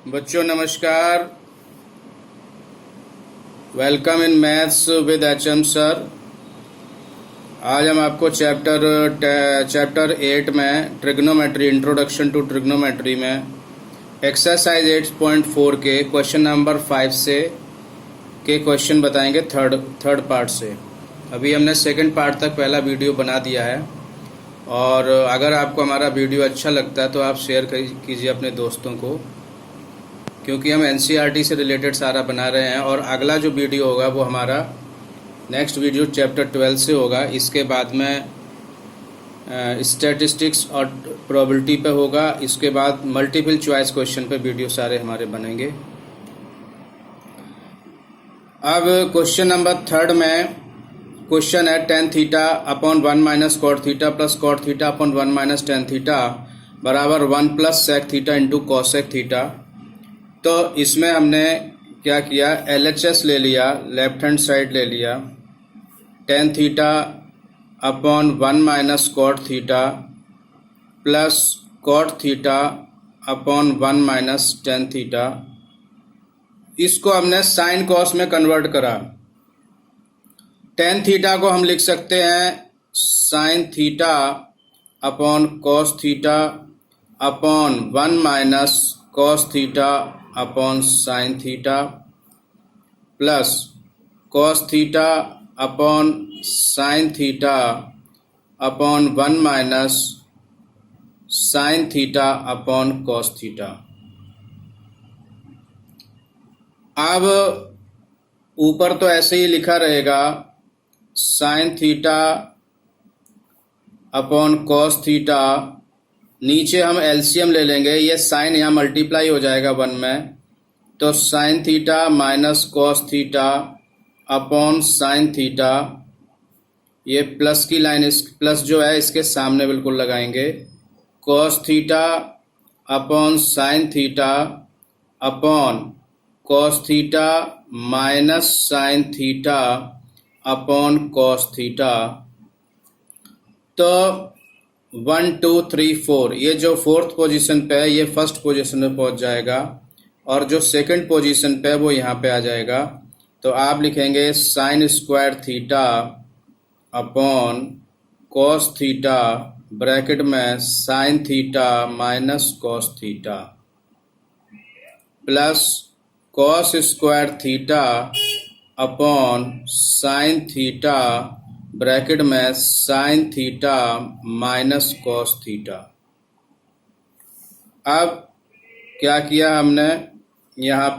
बच्चों नमस्कार। Welcome in maths with HM sir. आज हम आपको चैप्टर 8 में ट्रिग्नोमेट्री, इंट्रोडक्शन टू ट्रिग्नोमेट्री में एक्सरसाइज 8.4 के क्वेश्चन नंबर 5 से के क्वेश्चन बताएंगे थर्ड पार्ट से। अभी हमने सेकंड पार्ट तक पहला वीडियो बना दिया है, और अगर आपको हमारा वीडियो अच्छा लगता है तो आप शेयर कीजिए अपने दोस्तों को, क्योंकि हम एनसीईआरटी से रिलेटेड सारा बना रहे हैं। और अगला जो वीडियो होगा वो हमारा नेक्स्ट वीडियो चैप्टर 12 से होगा। इसके बाद में स्टैटिस्टिक्स और प्रोबेबिलिटी पे होगा। इसके बाद मल्टीपल चॉइस क्वेश्चन पे वीडियो सारे हमारे बनेंगे। अब क्वेश्चन नंबर 3 में क्वेश्चन है tan theta upon 1 minus cot theta plus cot theta upon 1 minus tan theta बराबर 1 plus sec theta into cosec theta. तो इसमें हमने क्या किया, LHS ले लिया, लेफ्ट हैंड साइड ले लिया, tan theta upon 1 minus cot theta plus cot theta upon 1 minus tan theta. इसको हमने साइन कॉस में कन्वर्ट करा। tan थीटा को हम लिख सकते हैं sine theta upon cos theta upon 1 minus cos theta upon sine theta plus cos theta upon sine theta upon 1 minus sine theta upon cos theta. अब ऊपर तो ऐसे ही लिखा रहेगा sine theta upon cos theta, नीचे हम एलसीएम ले लेंगे। ये साइन यहाँ मल्टीप्लाई हो जाएगा 1 में, तो sign theta minus cos theta upon sine theta. ये प्लस की लाइन, इस प्लस जो है इसके सामने बिल्कुल लगाएंगे। Cos theta upon sine theta upon cos theta minus sine theta upon cos theta. तो 1 2 3 4, ये जो फोर्थ पोजीशन पे है ये फर्स्ट पोजीशन में पहुंच जाएगा, और जो सेकंड पोजीशन पे है वो यहाँ पे आ जाएगा। तो आप लिखेंगे sine square theta upon cos theta bracket में sine theta minus cos theta plus cos square theta upon sine theta bracket में sine theta minus cos theta. अब क्या किया हमने, यहाँ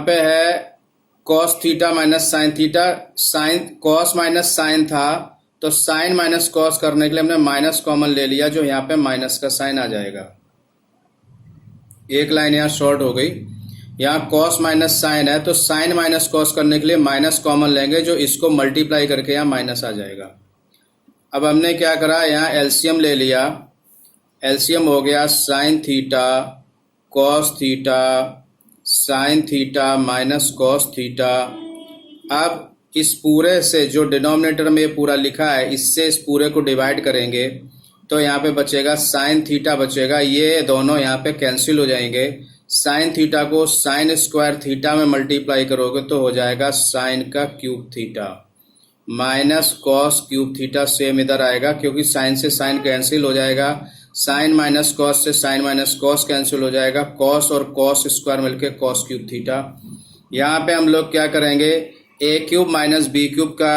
पे है cos theta minus sine theta. Sine cos minus sine था, तो साइन माइनस कॉस करने के लिए हमने माइनस कॉमन ले लिया, जो यहाँ पे माइनस का साइन आ जाएगा। एक लाइन यहाँ शॉर्ट हो गई। यहाँ कॉस माइनस साइन है, तो साइन माइनस कॉस करने के लिए माइनस कॉमन लेंगे, जो इसको मल्टीप्लाई करके यहाँ माइनस आ जाएगा। अब हमने क्या करा, यहाँ एलसीएम ले लिया। एलसीएम हो गया sign theta cos theta sine theta minus cos theta. अब इस पूरे से जो डिनोमिनेटर में ये पूरा लिखा है, इससे इस पूरे को डिवाइड करेंगे, तो यहाँ पे बचेगा साइन थीटा बचेगा। ये दोनों यहाँ पे कैंसिल हो जाएंगे। साइन थीटा को साइन स्क्वायर थीटा में मल्टीप्लाई करोगे तो हो जाएगा साइन का cube theta minus cos cube theta. Same इधर आएगा, क्योंकि साइन से साइन कैंसिल हो जाएगा। साइन माइनस कॉस से साइन माइनस कॉस कैंसिल हो जाएगा। कॉस और कॉस स्क्वायर मिलके कॉस क्यूब थीटा। यहाँ पे हम लोग क्या करेंगे, ए क्यूब माइनस बी क्यूब का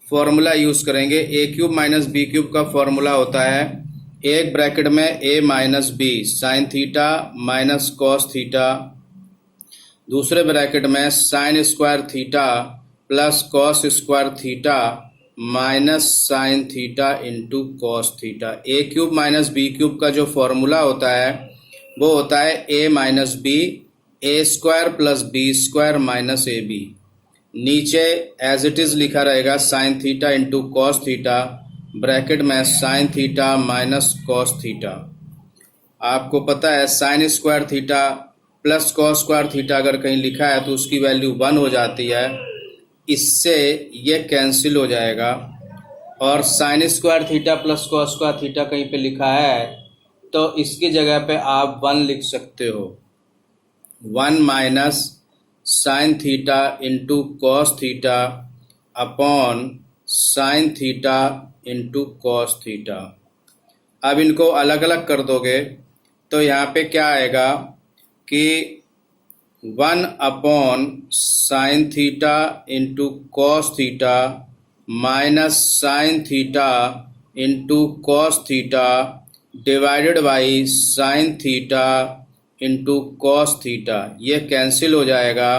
फॉर्मूला यूज करेंगे। ए क्यूब माइनस बी क्यूब का फॉर्मूला होता है एक ब्रैकेट में a minus b sine theta minus cos theta, दूसरे ब्रैकेट में sine square theta plus cos square theta minus sine theta into cos theta. A cube minus b cube का जो formula होता है वो होता है a minus b, a square plus B square minus a b. नीचे as it is लिखा रहेगा sine theta into cos theta bracket में sine theta minus cos theta. आपको पता है sign square theta plus cos square theta अगर कहीं लिखा है तो उसकी वैल्यू 1 हो जाती है। इससे ये कैंसिल हो जाएगा। और sign square theta plus cos square theta कहीं पे लिखा है तो इसकी जगह पे आप 1 लिख सकते हो। 1 minus sine theta into cos theta upon sine theta into cos theta. अब इनको अलग अलग कर दोगे तो यहाँ पे क्या आएगा कि 1 upon sine theta into cos theta minus sine theta into cos theta divided by sign theta into cos theta. ये कैंसिल हो जाएगा।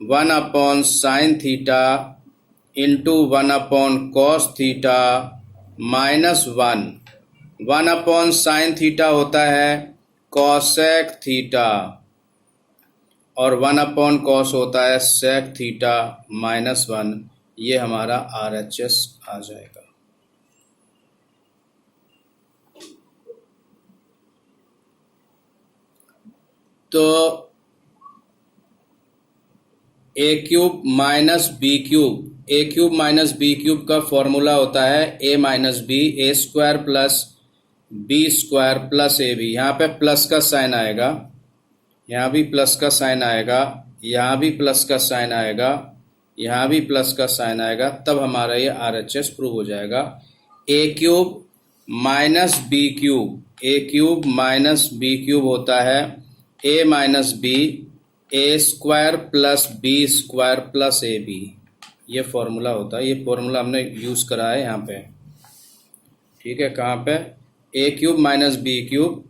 1 upon sine theta into 1 upon cos theta minus 1 upon sine theta होता है cosec theta और 1 upon cos होता है sec theta minus 1। ये हमारा RHS आ जाएगा। तो a cube minus b cube, a cube minus b cube का फॉर्मूला होता है a minus b, a square plus B square plus a b. यहाँ पे प्लस का साइन आएगा, यहाँ भी प्लस का साइन आएगा, यहाँ भी प्लस का साइन आएगा, यहाँ भी प्लस का साइन आएगा, तब हमारा ये RHS प्रूव हो जाएगा। A cube minus b cube, a cube minus b cube होता है a minus b, a square plus B square plus a b. ये फॉर्मूला होता है, ये फॉर्मूला हमने यूज़ करा है यहाँ पे। ठीक है, कहाँ पे? A cube minus b cube,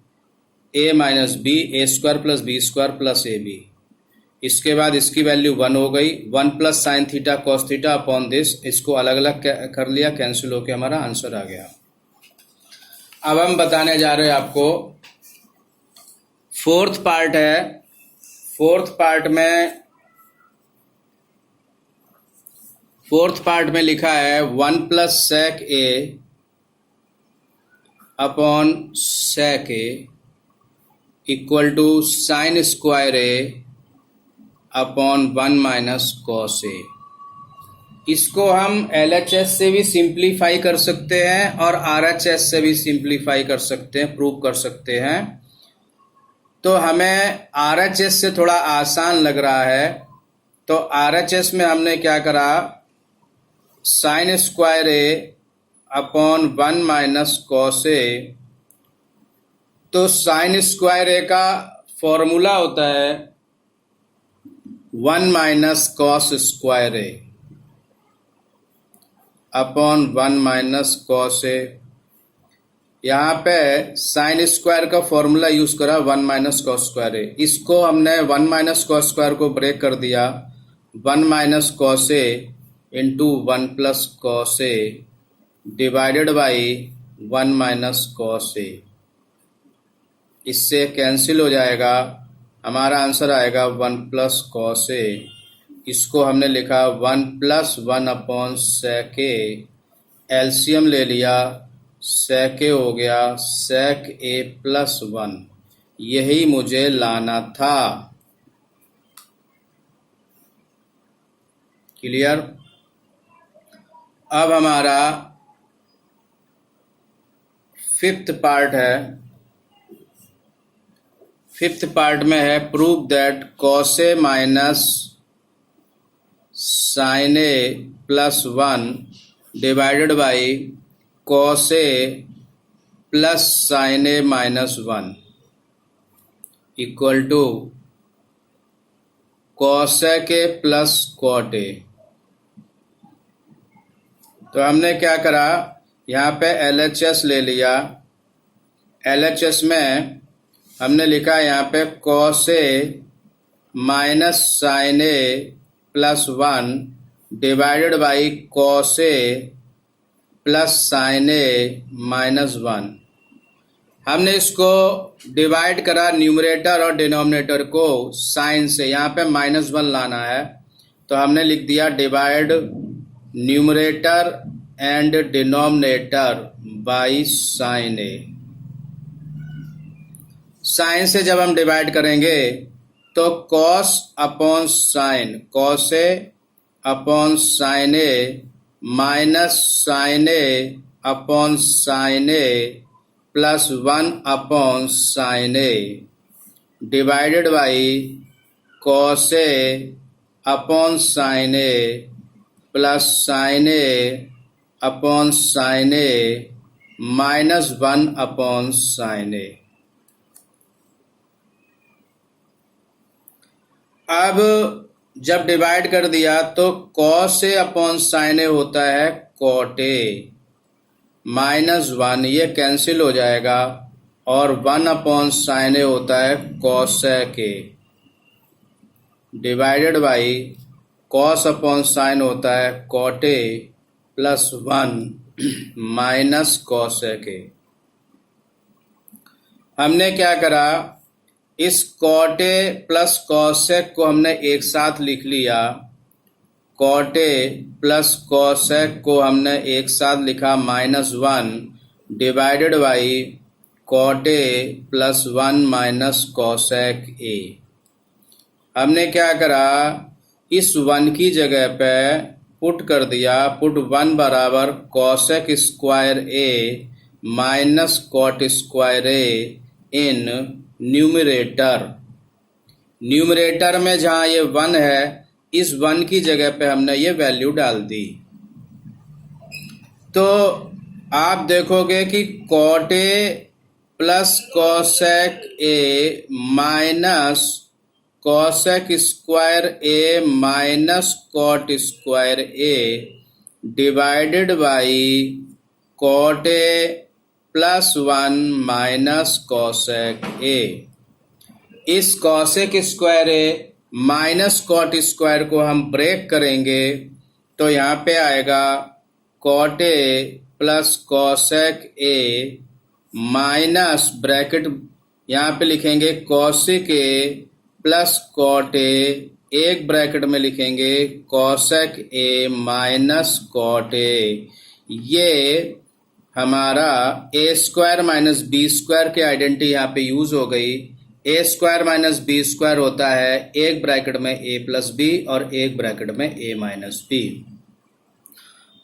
a minus b, a square plus B square plus a b. इसके बाद इसकी वैल्यू 1 हो गई। 1 plus sine theta cos theta upon this, इसको अलग अलग कर लिया, कैंसिल होके हमारा आंसर आ गया। अब हम बताने जा रहे हैं आपको फोर्थ पार्ट है। फोर्थ पार्ट में लिखा है 1 plus sec a upon sec a equal to sine square A upon 1 minus cos a. इसको हम LHS से भी सिंप्लीफाई कर सकते हैं और RHS से भी सिंप्लीफाई कर सकते हैं, प्रूव कर सकते हैं। तो हमें RHS से थोड़ा आसान लग रहा है, तो RHS में हमने क्या करा, sine square A upon 1 minus cos A. तो साइन स्क्वायर ए का फॉर्मूला होता है 1 minus cos square A upon 1 minus cos A. यहाँ पे साइन स्क्वायर का फॉर्मूला यूज करा 1 माइनस कॉस स्क्वायर ए। इसको हमने 1 माइनस कॉस स्क्वायर को ब्रेक कर दिया, 1 minus cos A into 1 plus cos A divided by 1 minus cos A. इससे कैंसिल हो जाएगा, हमारा आंसर आएगा 1 प्लस कॉस ए। इसको हमने लिखा 1 प्लस 1 अपॉन सेक ए, एलसीएम ले लिया, सेक ए हो गया सेक ए प्लस 1। यही मुझे लाना था। क्लियर? अब हमारा फिफ्थ पार्ट है। फिफ्थ पार्ट में है prove that cos A minus sine A plus 1 divided by cos A plus sine A minus 1 equal to cosec A plus cot A. तो हमने क्या करा, यहाँ पे LHS ले लिया। LHS में हमने लिखा यहाँ पे cos A minus sine A plus 1 divided by cos A plus sine A minus 1। हमने इसको डिवाइड करा न्यूमरेटर और डिनोमिनेटर को साइन से, यहाँ पे -1 लाना है, तो हमने लिख दिया divide numerator and denominator by sine A. Sine से जब हम डिवाइड करेंगे तो cos upon sine, cos A upon sine A minus sine A upon sine A plus 1 upon sine A divided by cos A upon sine A plus sine A upon sine A minus 1 upon sine A. अब जब divide कर दिया तो cos A upon sine A होता है cot ए minus 1, ये cancel हो जाएगा और 1 अपॉन साइन ए होता है cosec A divided by cos upon sine होता है cot A plus 1 minus cosec A. हमने क्या करा, इस कॉट ए प्लस कॉसेक को हमने एक साथ लिख लिया, कॉट ए प्लस कॉसेक को हमने एक साथ लिखा -1 divided by cot A plus 1 minus cosec A. हमने क्या करा, इस 1 की जगह पे पुट कर दिया, पुट 1 बराबर cosec square A minus cot square A in numerator. Numerator में जहाँ ये 1 है, इस 1 की जगह पे हमने ये वैल्यू डाल दी। तो आप देखोगे कि cot A plus cosec A minus cosec square A minus cot square A divided by cot A plus 1 minus cosec A. इस cosec square A minus cot square को हम ब्रेक करेंगे तो यहाँ पे आएगा cot A plus cosec A minus bracket यहाँ पे लिखेंगे cosec A plus cot A, एक ब्रैकेट में लिखेंगे cosec A minus cot A. ये हमारा A square minus B square की आइडेंटिटी यहाँ पे यूज हो गई। ए स्क्वायर माइनस बी स्क्वायर होता है एक ब्रैकेट में ए प्लस बी और एक ब्रैकेट में ए माइनस बी।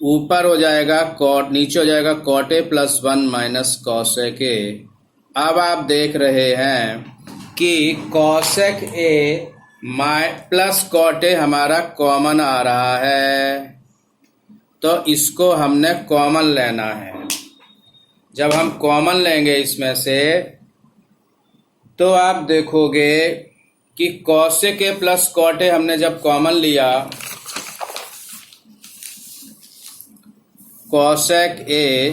ऊपर हो जाएगा कॉट, नीचे हो जाएगा cot A plus 1 minus cosec A. अब आप देख रहे हैं कि cosec A plus cot A हमारा कॉमन आ रहा है, तो इसको हमने कॉमन लेना है। जब हम कॉमन लेंगे इसमें से तो आप देखोगे कि cosec A plus cot A हमने जब कॉमन लिया, cosec A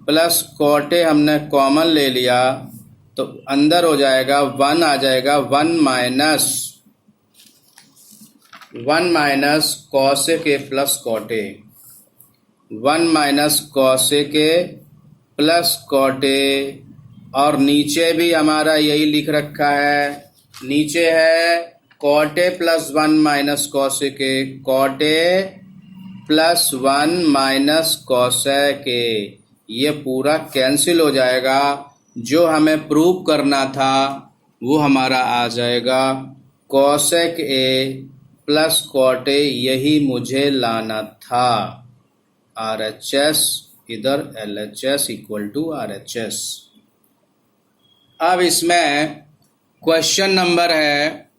plus cot A हमने कॉमन ले लिया तो अंदर हो जाएगा 1 आ जाएगा, 1 minus cosec A plus cot A, 1 minus cosec A plus cot A. और नीचे भी हमारा यही लिख रखा है, नीचे है cot A plus 1 minus cosec A, cot A plus 1 minus cosec A. ये पूरा कैंसिल हो जाएगा। जो हमें प्रूव करना था वो हमारा आ जाएगा cosec A plus cot A, यही मुझे लाना था। RHS इधर LHS इक्वल टू RHS। अब इसमें क्वेश्चन नंबर है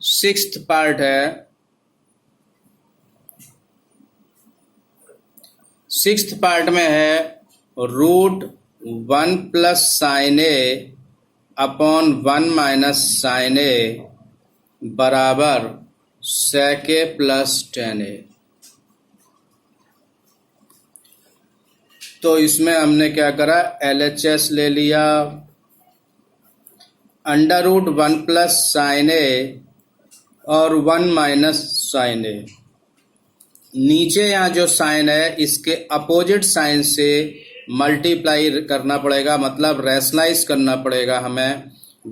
6th पार्ट है। 6th पार्ट में है √1 plus sine A upon 1 minus sine ए बराबर सेक ए प्लस टेन ए। तो इसमें हमने क्या करा, LHS ले लिया, √1 प्लस साइन ए और 1 माइनस साइन ए। नीचे यहाँ जो साइन है इसके अपोजिट साइन से मल्टीप्लाई करना पड़ेगा, मतलब रैशनलाइज करना पड़ेगा हमें।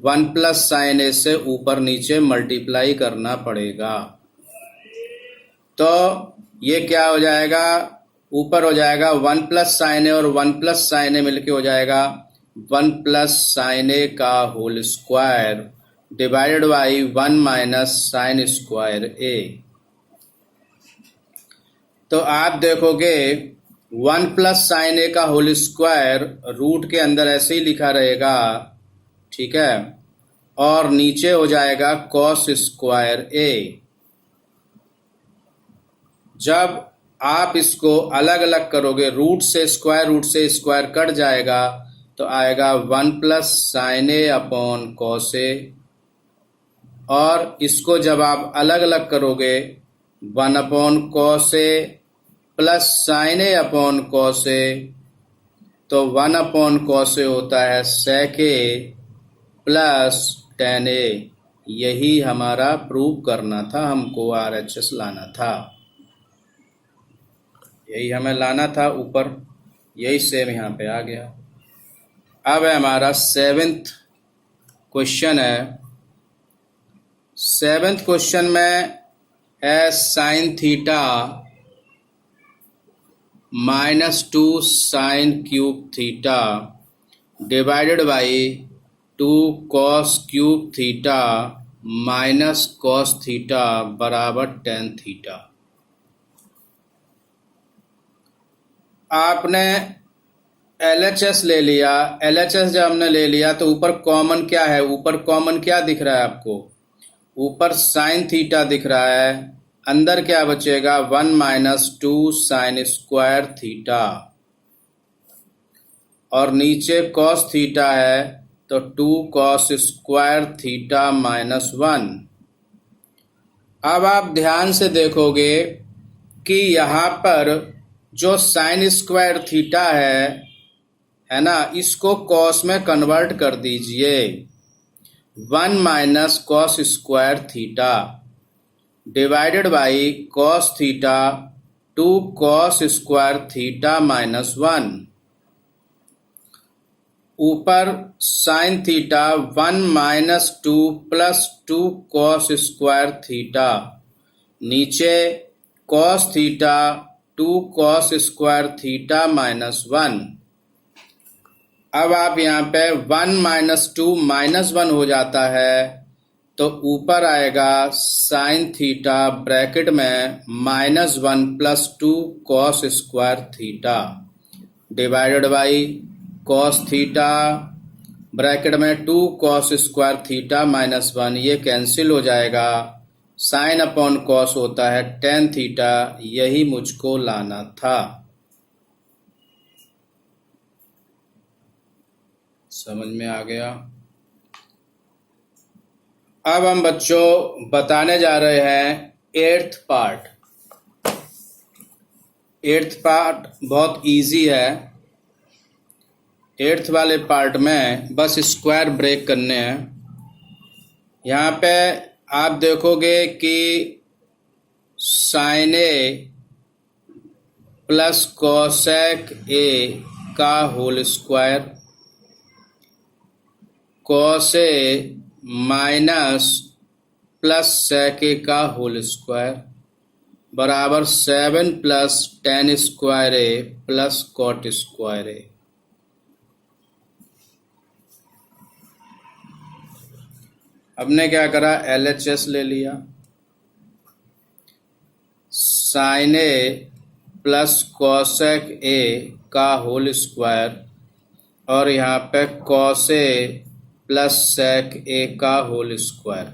1 प्लस साइन ए से ऊपर नीचे मल्टीप्लाई करना पड़ेगा। तो ये क्या हो जाएगा, ऊपर हो जाएगा 1 प्लस साइन ए और 1 प्लस साइन ए मिलके हो जाएगा 1 प्लस साइन ए का whole square divided by 1 minus sine square A. तो आप देखोगे 1 प्लस साइन ए का होल स्क्वायर रूट के अंदर ऐसे ही लिखा रहेगा, ठीक है, और नीचे हो जाएगा कॉस स्क्वायर ए। जब आप इसको अलग अलग करोगे, रूट से स्क्वायर कट जाएगा, तो आएगा 1 plus sine A upon cos ए। और इसको जब आप अलग अलग करोगे, 1 upon cos A plus sine A upon cos A, तो 1 अपॉन कॉस ए होता है सेक ए प्लस टेन ए। यही हमारा प्रूव करना था, हमको RHS लाना था, यही हमें लाना था ऊपर, यही सेम यहाँ पे आ गया। अब है हमारा 7th क्वेश्चन है। 7th क्वेश्चन में है sine theta -2 sine cube theta divided by 2 cos cube theta minus cos theta बराबर टेन थीटा। आपने LHS ले लिया। LHS जब हमने ले लिया तो ऊपर कॉमन क्या है? ऊपर कॉमन क्या दिख रहा है आपको? ऊपर साइन थीटा दिख रहा है, अंदर क्या बचेगा? 1 माइनस 2 साइन स्क्वायर थीटा, और नीचे कॉस थीटा है तो 2 कॉस स्क्वायर थीटा माइनस 1। अब आप ध्यान से देखोगे कि यहाँ पर जो साइन स्क्वायर थीटा है ना, इसको कॉस में कन्वर्ट कर दीजिए। 1 minus cos square theta divided by cos theta 2 cos square theta minus 1। ऊपर sine theta 1 minus 2 plus 2 cos square theta, नीचे cos theta 2 cos square theta minus 1। अब आप यहाँ पे 1 माइनस 2 माइनस 1 हो जाता है, तो ऊपर आएगा साइन थीटा ब्रैकेट में -1 plus 2 cos square theta divided by cos theta bracket में 2 कॉस स्क्वायर थीटा माइनस 1। ये कैंसिल हो जाएगा, साइन अपॉन कॉस होता है टेन थीटा। यही मुझको लाना था। समझ में आ गया? अब हम बच्चों बताने जा रहे हैं 8th पार्ट। 8th पार्ट बहुत इजी है। 8th वाले पार्ट में बस स्क्वायर ब्रेक करने हैं। यहाँ पे आप देखोगे कि sine A plus cosec A का whole square, cos A minus plus sec A का होल स्क्वायर बराबर 7 plus tan square A plus cot square A. हमने क्या करा? LHS ले लिया। Sine A plus cosec A का होल स्क्वायर, और यहाँ पे cos A plus sec A का होल स्क्वायर।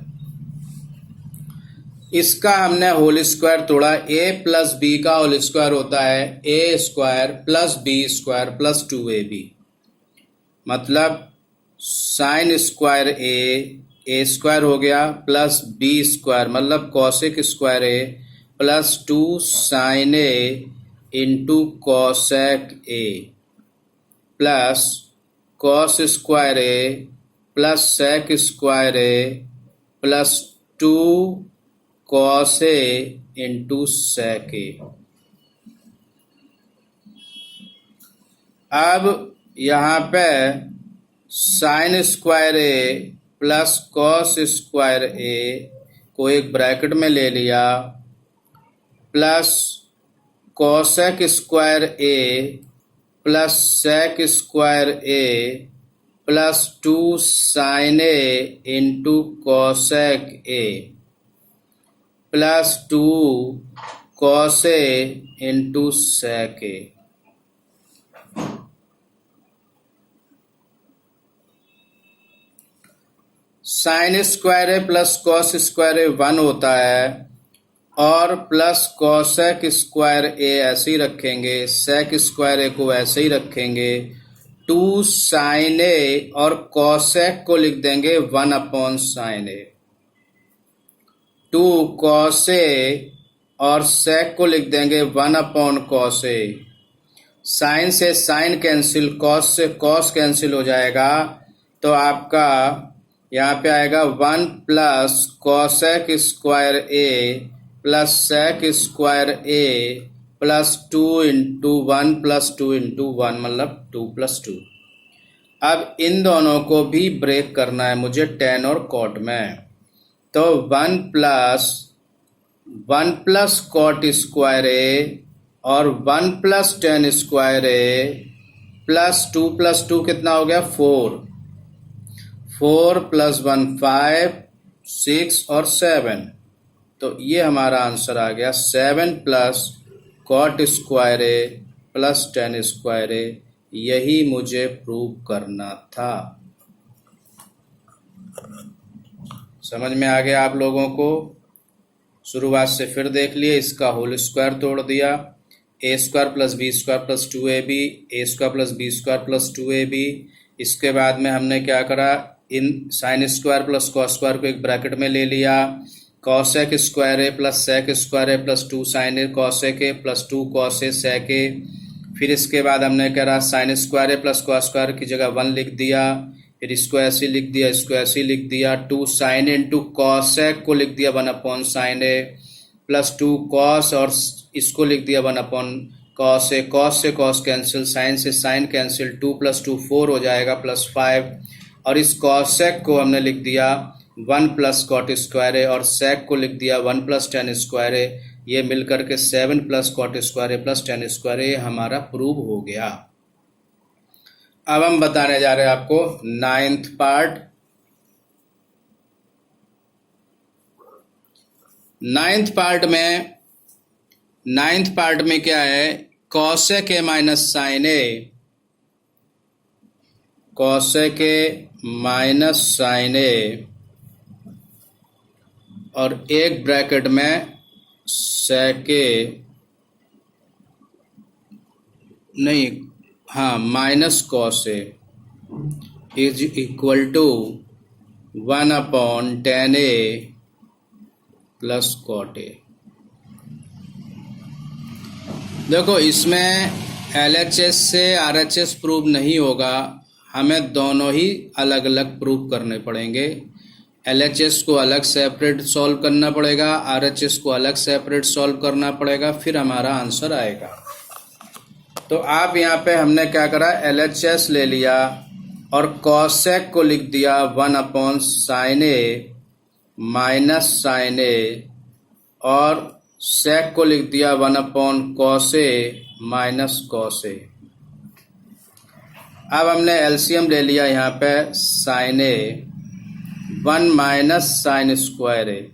इसका हमने होल स्क्वायर तोड़ा। a प्लस बी का होल स्क्वायर होता है a square plus B square plus 2ab, मतलब साइन स्क्वायर a स्क्वायर हो गया प्लस बी स्क्वायर मतलब cosec square a plus 2 sine a into cosec a plus cos square a plus sec square A plus 2 cos A into sec A. अब यहाँ पे sine square A plus cos square A को एक bracket में ले लिया, plus cosec square A plus sec square A plus 2 sine A into cosec A plus 2 cos A into sec A. Sine square A plus cos square A 1 होता है, और plus cosec square ए ऐसे ही रखेंगे, सेक square A को ऐसे ही रखेंगे। 2 sine A और cosec को लिख देंगे 1 अपॉन साइन ए। 2 कॉस ए और सेक को लिख देंगे 1 अपॉन कॉस ए। साइन से साइन कैंसिल, कॉस से कॉस कैंसिल हो जाएगा, तो आपका यहाँ पे आएगा 1 plus cosec square A plus sec square A plus 2 into 1 plus 2 into 1 मतलब 2 प्लस 2। अब इन दोनों को भी ब्रेक करना है मुझे टेन और कॉट में, तो 1 प्लस कॉट स्क्वायर ए और 1 plus tan square A plus 2 कितना हो गया 4। 4 प्लस 1 5 6 और 7, तो ये हमारा आंसर आ गया 7 plus cot square A plus tan square ए। यही मुझे प्रूव करना था। समझ में आ गया आप लोगों को? शुरुआत से फिर देख लिए, इसका होल स्क्वायर तोड़ दिया, A square plus B square plus 2ab, A square plus B square plus 2ab। इसके बाद में हमने क्या करा, इन sine square plus cos square को एक ब्रैकेट में ले लिया, cosec square A plus sec square A plus 2 sine A cosec A plus 2 cos A sec A. फिर इसके बाद हमने करा sine square A plus cos square की जगह 1 लिख दिया, फिर इसको ऐसे लिख दिया, इसको ऐसे लिख दिया। 2 साइन इंटू कॉसेक को लिख दिया 1 upon sine A plus 2 cos और इसको लिख दिया 1 अपॉन कॉस ए। कॉस से कॉस कैंसिल, साइन से साइन कैंसिल, 2 प्लस 2 4 हो जाएगा प्लस 5, और इस कॉसेक को हमने लिख दिया 1 प्लस कॉट स्क्वायर ए और सेक को लिख दिया 1 प्लस टेन स्क्वायर ए। ये मिलकर के 7 plus cot square A plus tan square ए हमारा प्रूव हो गया। अब हम बताने जा रहे हैं आपको नाइन्थ पार्ट। नाइन्थ पार्ट में क्या है, cosec A minus sine A, cosec A minus sine A और एक ब्रैकेट में सेक ए, नहीं हाँ minus cos A is equal to 1 upon tan A plus cot A. देखो इसमें LHS से RHS प्रूव नहीं होगा, हमें दोनों ही अलग अलग प्रूव करने पड़ेंगे। LHS को अलग सेपरेट सॉल्व करना पड़ेगा, RHS को अलग सेपरेट सॉल्व करना पड़ेगा, फिर हमारा आंसर आएगा। तो आप यहाँ पे हमने क्या करा, LHS ले लिया और कॉसेक को लिख दिया 1 upon sine A minus sine A और सेक को लिख दिया 1 upon cos A minus cos ए। अब हमने एलसीएम ले लिया यहाँ पे साइन ए 1 माइनस साइन स्क्वायर ए,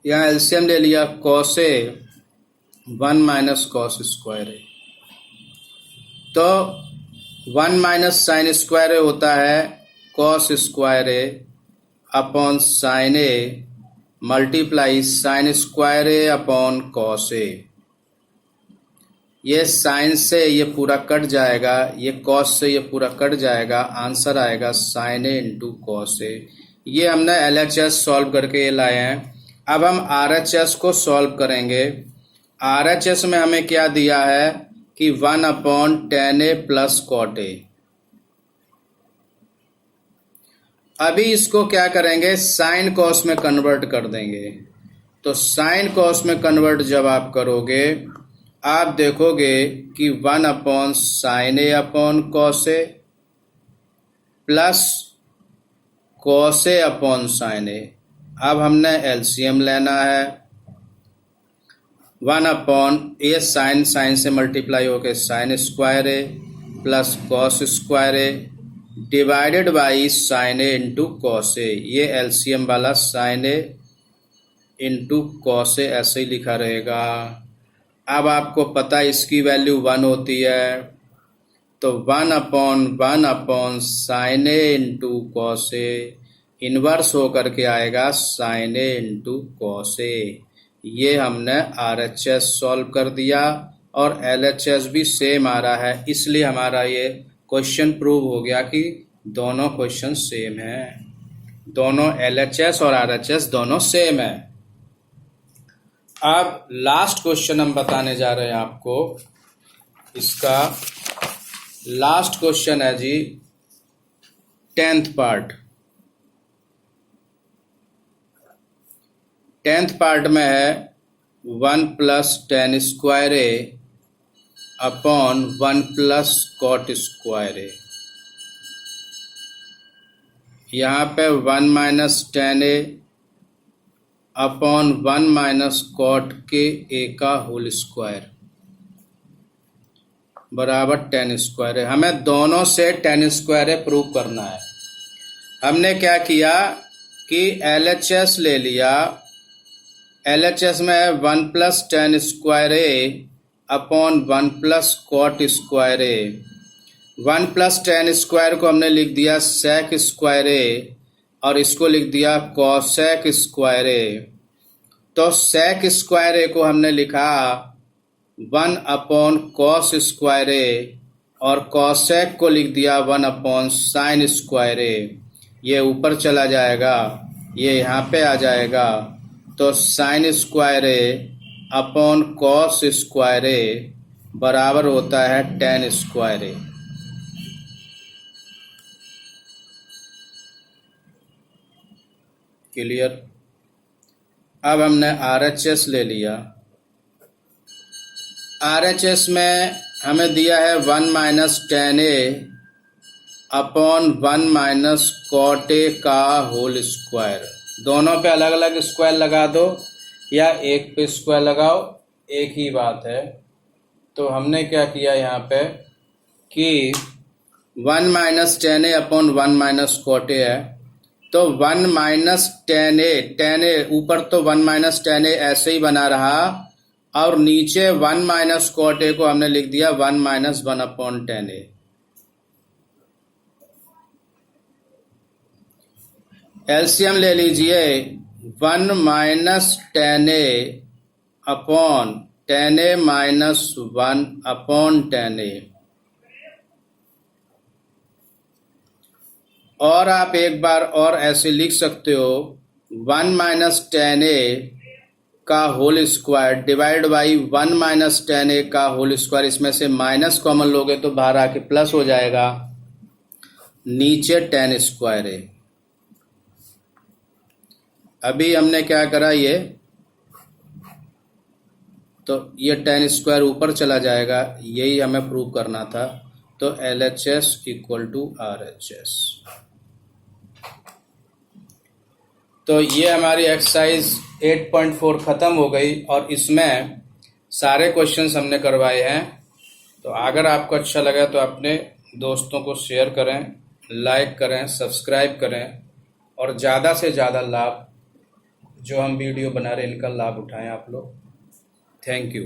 यहाँ एलसीएम ले लिया cos A 1 minus cos square A. तो 1 माइनस साइन स्क्वायर ए होता है cos square A upon sine A multiply sign square A upon cos A. ये साइन से ये पूरा कट जाएगा, ये कॉस से ये पूरा कट जाएगा, आंसर आएगा sign A into cos A. ये हमने LHS सॉल्व करके ये लाए हैं। अब हम RHS को सॉल्व करेंगे। RHS में हमें क्या दिया है कि 1 upon tan A plus cot A. अभी इसको क्या करेंगे, साइन कॉस में कन्वर्ट कर देंगे। तो साइन कॉस में कन्वर्ट जब आप करोगे, आप देखोगे कि 1 upon sine A upon cos A plus cos A upon sine A. अब हमने एलसीएम लेना है, 1 अपॉन ए साइन, साइन से मल्टीप्लाई होके sine square A plus cos square A divided by sine A into cos A. ये LCM वाला sine A into cos A ऐसे ही लिखा रहेगा। अब आपको पता है इसकी वैल्यू 1 होती है, तो 1 upon sine A into cos A inverse होकर के आएगा sign A into cos A. ये हमने RHS सॉल्व कर दिया और LHS भी सेम आ रहा है, इसलिए हमारा ये क्वेश्चन प्रूव हो गया कि दोनों क्वेश्चन सेम हैं, दोनों LHS और RHS दोनों सेम है। अब लास्ट क्वेश्चन हम बताने जा रहे हैं आपको। इसका लास्ट क्वेश्चन है जी 10th पार्ट। 10th पार्ट में है 1 + tan स्क्वायर ए अपॉन 1 + cot स्क्वायर ए। यहाँ पे 1 - tan ए अपॉन 1 - cot के ए का होल स्क्वायर बराबर tan स्क्वायर है। हमें दोनों से tan स्क्वायर ए प्रूव करना है। हमने क्या किया कि LHS ले लिया। LHS में है 1 + tan square A upon 1 + cot square A. 1 + tan square को हमने लिख दिया sec स्क्वायर ए और इसको लिख दिया cosec स्क्वायर ए। तो sec स्क्वायर ए को हमने लिखा 1 अपॉन cos स्क्वायर ए और cosec को लिख दिया 1 अपॉन sin स्क्वायर ए। ये ऊपर चला जाएगा, ये यहाँ पे आ जाएगा, तो sin स्क्वायर ए अपॉन cos स्क्वायर ए बराबर होता है tan स्क्वायर ए। क्लियर। अब हमने RHS ले लिया। RHS में हमें दिया है 1 - tan ए अपॉन 1 - cot ए का होल स्क्वायर। दोनों पे अलग अलग स्क्वायर लगा दो या एक पे स्क्वायर लगाओ, एक ही बात है। तो हमने क्या किया यहाँ पे कि 1 - tan ए अपॉन 1 - cot ए है, तो 1 - tan ए ऊपर तो 1 - tan ए ऐसे ही बना रहा और नीचे 1 - cot ए को हमने लिख दिया 1 - 1 अपॉन tan ए। एलसीएम ले लीजिए 1 - tan ए अपॉन tan ए - 1 अपॉन tan ए। और आप एक बार और ऐसे लिख सकते हो 1 - tan ए का whole square divide by 1 - tan A का होल स्क्वायर। इसमें से माइनस कॉमन लोगे तो बाहर आके प्लस हो जाएगा, नीचे tan स्क्वायर ए। अभी हमने क्या करा, ये तो ये tan स्क्वायर ऊपर चला जाएगा, यही हमें प्रूव करना था। तो LHS = RHS। तो ये हमारी एक्सरसाइज 8.4 ख़त्म हो गई और इसमें सारे क्वेश्चंस हमने करवाए हैं। तो अगर आपको अच्छा लगा तो अपने दोस्तों को शेयर करें, लाइक करें, सब्सक्राइब करें और ज़्यादा से ज़्यादा लाभ जो हम वीडियो बना रहे हैं इनका लाभ उठाएं आप लोग। Thank you.